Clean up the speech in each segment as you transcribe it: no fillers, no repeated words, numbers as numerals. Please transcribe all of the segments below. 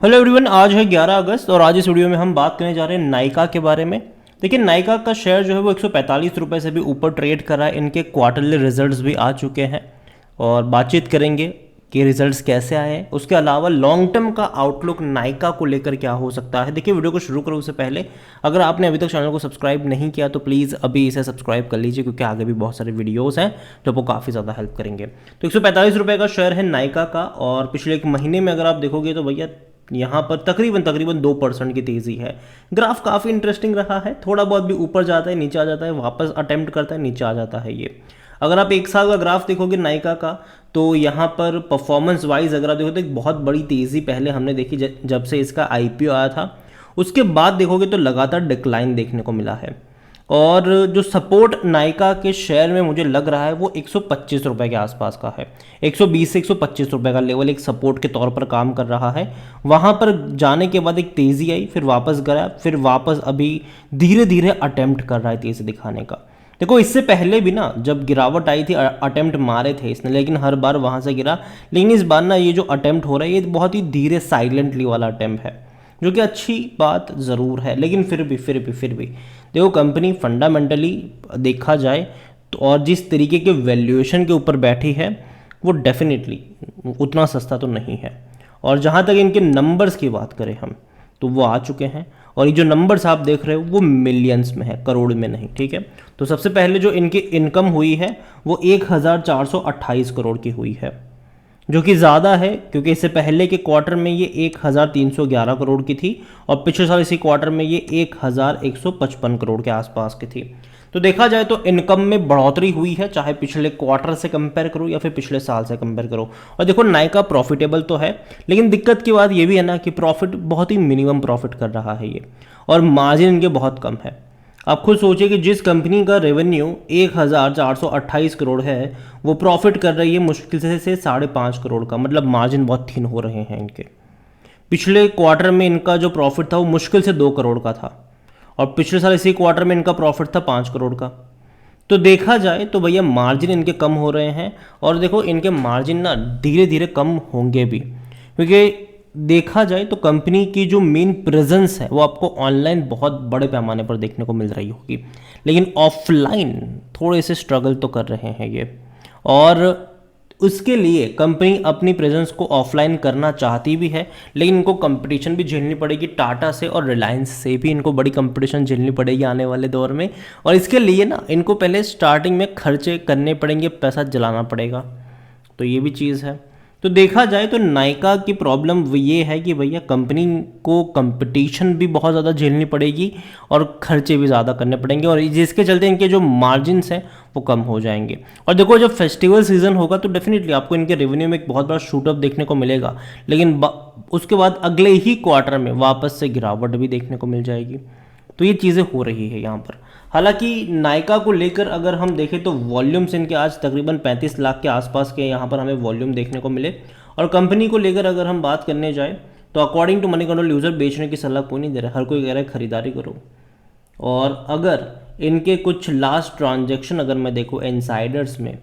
Hello everyone, आज है 11 अगस्त और आज इस वीडियो में हम बात करने जा रहे हैं नायका के बारे में। देखिए, नायका का शेयर जो है वो 145 रुपये से भी ऊपर ट्रेड कर रहा है। इनके क्वार्टरली रिजल्ट्स भी आ चुके हैं और बातचीत करेंगे कि रिजल्ट्स कैसे आए हैं। उसके अलावा लॉन्ग टर्म का आउटलुक नायका को लेकर क्या हो सकता है। देखिए, वीडियो को शुरू करूँ उससे पहले अगर आपने अभी तक चैनल को सब्सक्राइब नहीं किया तो प्लीज़ अभी इसे सब्सक्राइब कर लीजिए, क्योंकि आगे भी बहुत सारे वीडियोस हैं जो आपको काफ़ी ज़्यादा हेल्प करेंगे। तो 145 रुपये का शेयर है नायका का और पिछले एक महीने में अगर आप देखोगे तो भैया यहाँ पर तकरीबन 2% की तेज़ी है। ग्राफ काफ़ी इंटरेस्टिंग रहा है, थोड़ा बहुत भी ऊपर जाता है, नीचे आ जाता है, वापस अटेम्प्ट करता है, नीचे आ जाता है। ये अगर आप एक साल का ग्राफ देखोगे नायका का तो यहाँ पर परफॉर्मेंस वाइज अगर आप देखो तो एक बहुत बड़ी तेज़ी पहले हमने देखी जब से इसका आईपीओ आया था। उसके बाद देखोगे तो लगातार डिक्लाइन देखने को मिला है और जो सपोर्ट नायका के शेयर में मुझे लग रहा है वो 125 रुपये के आसपास का है। 120 से 125 रुपये का लेवल एक सपोर्ट के तौर पर काम कर रहा है। वहाँ पर जाने के बाद एक तेज़ी आई, फिर वापस गया, फिर वापस अभी धीरे धीरे अटेम्प्ट कर रहा है तेज़ी दिखाने का। देखो, इससे पहले भी ना जब गिरावट आई थी अटेम्प्ट मारे थे इसने, लेकिन हर बार वहाँ से गिरा। लेकिन इस बार ना ये जो अटेम्प्ट हो रहा है ये बहुत ही धीरे साइलेंटली वाला अटेम्प्ट है, जो कि अच्छी बात ज़रूर है। लेकिन फिर भी देखो, कंपनी फंडामेंटली देखा जाए तो और जिस तरीके के वैल्यूएशन के ऊपर बैठी है वो डेफिनेटली उतना सस्ता तो नहीं है। और जहाँ तक इनके नंबर्स की बात करें हम तो वो आ चुके हैं और ये जो नंबर्स आप देख रहे हो वो मिलियंस में है, करोड़ में नहीं। ठीक है, तो सबसे पहले जो इनकी इनकम हुई है वो 1428 करोड़ की हुई है, जो कि ज़्यादा है क्योंकि इससे पहले के क्वार्टर में ये 1311 करोड़ की थी और पिछले साल इसी क्वार्टर में ये 1155 करोड़ के आसपास की थी। तो देखा जाए तो इनकम में बढ़ोतरी हुई है, चाहे पिछले क्वार्टर से कंपेयर करो या फिर पिछले साल से कंपेयर करो। और देखो, नायका प्रॉफिटेबल तो है, लेकिन दिक्कत की बात ये भी है ना कि प्रॉफिट बहुत ही मिनिमम प्रॉफिट कर रहा है ये, और मार्जिन इनके बहुत कम है। आप खुद सोचिए कि जिस कंपनी का रेवेन्यू 1428 करोड़ है वो प्रॉफिट कर रही है मुश्किल से 5.5 करोड़ का, मतलब मार्जिन बहुत थिन हो रहे हैं इनके। पिछले क्वार्टर में इनका जो प्रॉफिट था वो मुश्किल से 2 करोड़ का था और पिछले साल इसी क्वार्टर में इनका प्रॉफिट था 5 करोड़ का। तो देखा जाए तो भैया मार्जिन इनके कम हो रहे हैं और देखो इनके मार्जिन ना धीरे धीरे कम होंगे भी, क्योंकि देखा जाए तो कंपनी की जो मेन प्रेजेंस है वो आपको ऑनलाइन बहुत बड़े पैमाने पर देखने को मिल रही होगी, लेकिन ऑफलाइन थोड़े से स्ट्रगल तो कर रहे हैं ये। और उसके लिए कंपनी अपनी प्रेजेंस को ऑफलाइन करना चाहती भी है, लेकिन इनको कंपटीशन भी झेलनी पड़ेगी टाटा से और रिलायंस से भी इनको बड़ी कंपटीशन झेलनी पड़ेगी आने वाले दौर में। और इसके लिए ना इनको पहले स्टार्टिंग में खर्चे करने पड़ेंगे, पैसा जलाना पड़ेगा, तो ये भी चीज़ है। तो देखा जाए तो नायका की प्रॉब्लम ये है कि भैया कंपनी को कंपटीशन भी बहुत ज़्यादा झेलनी पड़ेगी और खर्चे भी ज़्यादा करने पड़ेंगे, और जिसके चलते इनके जो मार्जिन्स हैं वो कम हो जाएंगे। और देखो, जब फेस्टिवल सीजन होगा तो डेफिनेटली आपको इनके रेवेन्यू में एक बहुत बड़ा शूटअप देखने को मिलेगा, लेकिन उसके बाद अगले ही क्वार्टर में वापस से गिरावट भी देखने को मिल जाएगी। तो ये चीज़ें हो रही है यहाँ पर। हालांकि नायका को लेकर अगर हम देखें तो वॉल्यूम्स इनके आज तकरीबन 35 लाख के आसपास के यहाँ पर हमें वॉल्यूम देखने को मिले। और कंपनी को लेकर अगर हम बात करने जाए तो according to money control user बेचने की सलाह कोई नहीं दे रहा, हर कोई कह रहा है खरीदारी करो। और अगर इनके कुछ लास्ट ट्रांजेक्शन अगर मैं देखूँ इनसाइडर्स में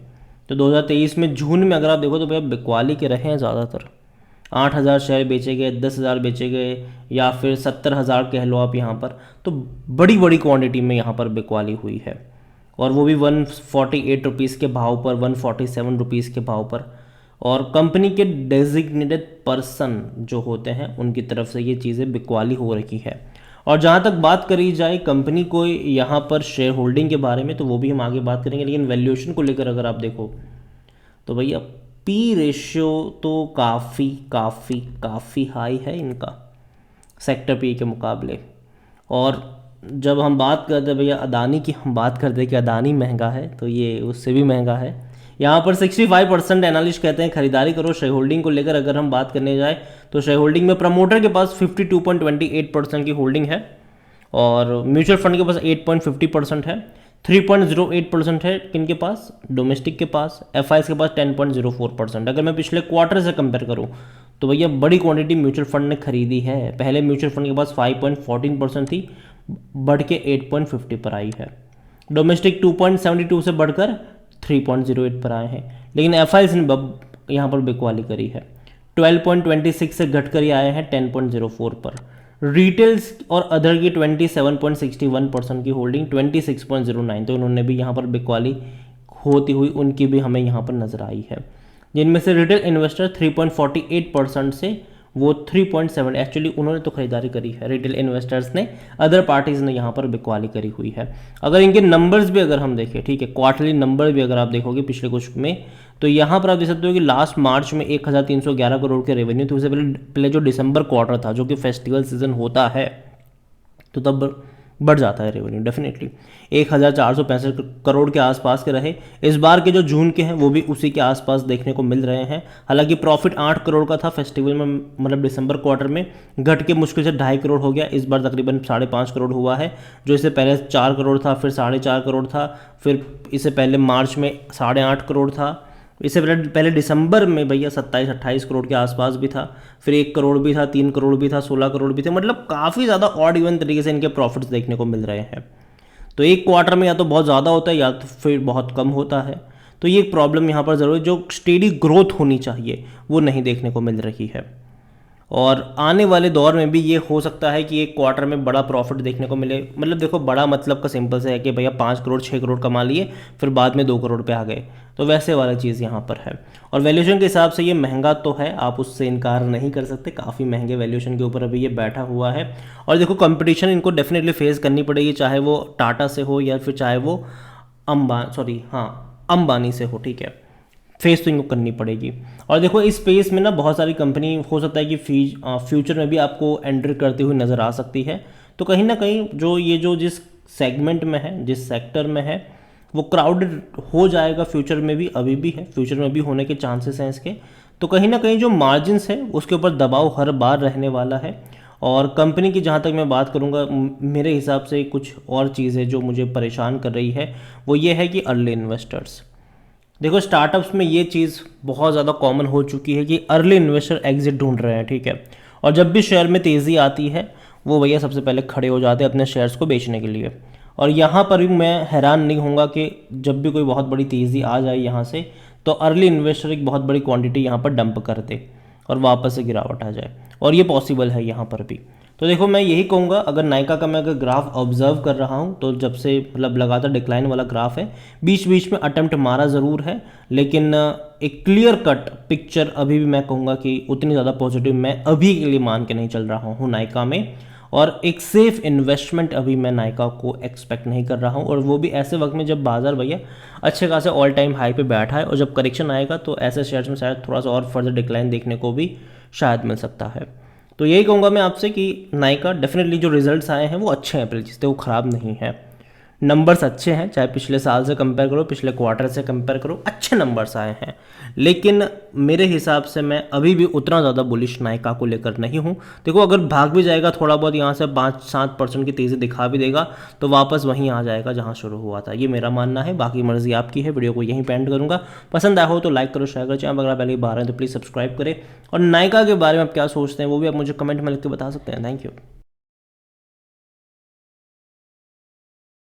तो 2023 में जून में अगर आप देखो तो भैया बिकवाली के रहे हैं ज़्यादातर। 8,000 शेयर बेचे गए, 10,000 बेचे गए, या फिर 70,000 कह लो आप यहाँ पर। तो बड़ी बड़ी क्वांटिटी में यहाँ पर बिकवाली हुई है और वो भी 148 रुपीज़ के भाव पर, 147 रुपीज़ के भाव पर। और कंपनी के डेजिग्नेटेड पर्सन जो होते हैं उनकी तरफ से ये चीज़ें बिकवाली हो रही है। और जहाँ तक बात करी जाए कंपनी को यहाँ पर शेयर होल्डिंग के बारे में तो वो भी हम आगे बात करेंगे, लेकिन वैल्यूएशन को लेकर अगर आप देखो तो भैया पी रेशियो तो काफ़ी काफ़ी काफ़ी हाई है इनका सेक्टर पी के मुकाबले। और जब हम बात करते हैं भैया अदानी की, हम बात करते हैं कि अदानी महंगा है तो ये उससे भी महंगा है। यहाँ पर 65% एनालिस्ट कहते हैं खरीदारी करो। शेयर होल्डिंग को लेकर अगर हम बात करने जाए तो शेयर होल्डिंग में प्रमोटर के पास 52.28% की होल्डिंग है और म्यूचुअल फंड के पास 8.50% है। 3.08% है किनके पास, डोमेस्टिक के पास। एफआईएस के पास 10.04%। अगर मैं पिछले क्वार्टर से कंपेयर करूँ तो भैया बड़ी क्वांटिटी म्यूचुअल फंड ने खरीदी है। पहले म्यूचुअल फंड के पास 5.14% थी, बढ़ के 8.50 पर आई है। डोमेस्टिक 2.72 से बढ़कर 3.08 पर आए हैं, लेकिन एफआईएस ने यहाँ पर बिकवाली करी है। 12.26 से घट कर ये आए हैं 10.04 पर। रिटेल्स और अदर की 27.61% की होल्डिंग 26.09, तो उन्होंने भी यहाँ पर बिकवाली होती हुई उनकी भी हमें यहाँ पर नजर आई है, जिनमें से रिटेल इन्वेस्टर 3.48% से वो 3.7, एक्चुअली उन्होंने तो खरीदारी करी है रिटेल इन्वेस्टर्स ने, अदर पार्टीज ने यहाँ पर बिकवाली करी हुई है। अगर इनके नंबर्स भी अगर हम देखें, ठीक है, क्वार्टरली नंबर भी अगर आप देखोगे पिछले कुछ में, तो यहाँ पर आप देख सकते हो कि लास्ट मार्च में 1311 करोड़ के रेवेन्यू थे। उससे पहले जो दिसंबर क्वार्टर था, जो कि फेस्टिवल सीजन होता है, तो तब बढ़ जाता है रेवेन्यू डेफिनेटली। 1465 करोड़ के आसपास के रहे। इस बार के जो जून के हैं वो भी उसी के आसपास देखने को मिल रहे हैं। हालांकि प्रॉफिट 8 करोड़ का था फेस्टिवल में, मतलब दिसंबर क्वार्टर में, घट के मुश्किल से 2.5 करोड़ हो गया। इस बार तकरीबन 5.5 करोड़ हुआ है, जो इससे पहले 4 करोड़ था, फिर 4.5 करोड़ था, फिर इससे पहले मार्च में 8.5 करोड़ था, इससे पहले दिसंबर में भैया 27-28 करोड़ के आसपास भी था, फिर 1 करोड़ भी था, 3 करोड़ भी था, 16 करोड़ भी थे। मतलब काफ़ी ज़्यादा ऑड इवन तरीके से इनके प्रॉफिट्स देखने को मिल रहे हैं। तो एक क्वार्टर में या तो बहुत ज़्यादा होता है या तो फिर बहुत कम होता है। तो ये एक प्रॉब्लम यहाँ पर ज़रूर, जो स्टेडी ग्रोथ होनी चाहिए वो नहीं देखने को मिल रही है। और आने वाले दौर में भी ये हो सकता है कि एक क्वार्टर में बड़ा प्रॉफिट देखने को मिले। मतलब देखो, बड़ा मतलब का सिंपल से है कि भैया 5 करोड़ 6 करोड़ कमा लिए, फिर बाद में 2 करोड़ पे आ गए, तो वैसे वाला चीज़ यहाँ पर है। और वैल्यूएशन के हिसाब से ये महंगा तो है, आप उससे इनकार नहीं कर सकते, काफ़ी महंगे वैल्यूएशन के ऊपर अभी ये बैठा हुआ है। और देखो, कंपटीशन इनको डेफिनेटली फेस करनी पड़ेगी, चाहे वो टाटा से हो या फिर चाहे वो अंबानी से हो, ठीक है, फेस तो इनको करनी पड़ेगी। और देखो, इस स्पेस में ना बहुत सारी कंपनी हो सकता है कि फ्यूचर में भी आपको एंटर करती हुई नज़र आ सकती है। तो कहीं ना कहीं जो जिस सेगमेंट में है, जिस सेक्टर में है, वो क्राउडेड हो जाएगा फ्यूचर में भी, अभी भी है, फ्यूचर में भी होने के चांसेस हैं इसके। तो कहीं ना कहीं जो मार्जिन्स है उसके ऊपर दबाव हर बार रहने वाला है। और कंपनी की जहाँ तक मैं बात करूँगा, मेरे हिसाब से कुछ और चीज़ें जो मुझे परेशान कर रही है वो ये है कि अर्ली इन्वेस्टर्स। देखो, स्टार्टअप्स में ये चीज़ बहुत ज़्यादा कॉमन हो चुकी है कि अर्ली इन्वेस्टर एग्जिट ढूंढ रहे हैं, ठीक है। और जब भी शेयर में तेज़ी आती है, वो भैया सबसे पहले खड़े हो जाते हैं अपने शेयर्स को बेचने के लिए। और यहाँ पर भी मैं हैरान नहीं होऊंगा कि जब भी कोई बहुत बड़ी तेज़ी आ जाए यहाँ से, तो अर्ली इन्वेस्टर एक बहुत बड़ी क्वांटिटी यहाँ पर डंप कर दे और वापस से गिरावट आ जाए, और ये पॉसिबल है यहाँ पर भी। तो देखो, मैं यही कहूँगा, अगर नायका का मैं अगर ग्राफ ऑब्जर्व कर रहा हूँ, तो जब से मतलब लगातार डिक्लाइन वाला ग्राफ है, बीच बीच में अटेम्प्ट मारा ज़रूर है, लेकिन एक क्लियर कट पिक्चर अभी भी मैं कहूँगा कि उतनी ज़्यादा पॉजिटिव मैं अभी के लिए मान के नहीं चल रहा हूँ नायका में। और एक सेफ इन्वेस्टमेंट अभी मैं नायका को एक्सपेक्ट नहीं कर रहा हूँ, और वो भी ऐसे वक्त में जब बाजार भैया अच्छे खासे ऑल टाइम हाई पे बैठा है, और जब करेक्शन आएगा तो ऐसे शेयर्स में शायद थोड़ा सा और फर्दर डिक्लाइन देखने को भी शायद मिल सकता है। तो यही कहूँगा मैं आपसे कि नायका डेफिनेटली जो रिजल्ट्स आए हैं वो अच्छे हैं, जिससे वो ख़राब नहीं है। नंबर्स अच्छे हैं, चाहे पिछले साल से कंपेयर करो, पिछले क्वार्टर से कंपेयर करो, अच्छे नंबर्स आए हैं। लेकिन मेरे हिसाब से मैं अभी भी उतना ज़्यादा बुलिश नायका को लेकर नहीं हूँ। देखो, अगर भाग भी जाएगा थोड़ा बहुत यहाँ से 5-7% की तेज़ी दिखा भी देगा, तो वापस वहीं आ जाएगा जहाँ शुरू हुआ था। ये मेरा मानना है, बाकी मर्जी आपकी है। वीडियो को यहीं पे एंड करूँगा। पसंद आया हो तो लाइक करो, शेयर करो, चैनल अगर आप पहले बाहर हैं तो प्लीज़ सब्सक्राइब करें। और नायका के बारे में आप क्या सोचते हैं वो भी आप मुझे कमेंट में लिख के बता सकते हैं। Thank you.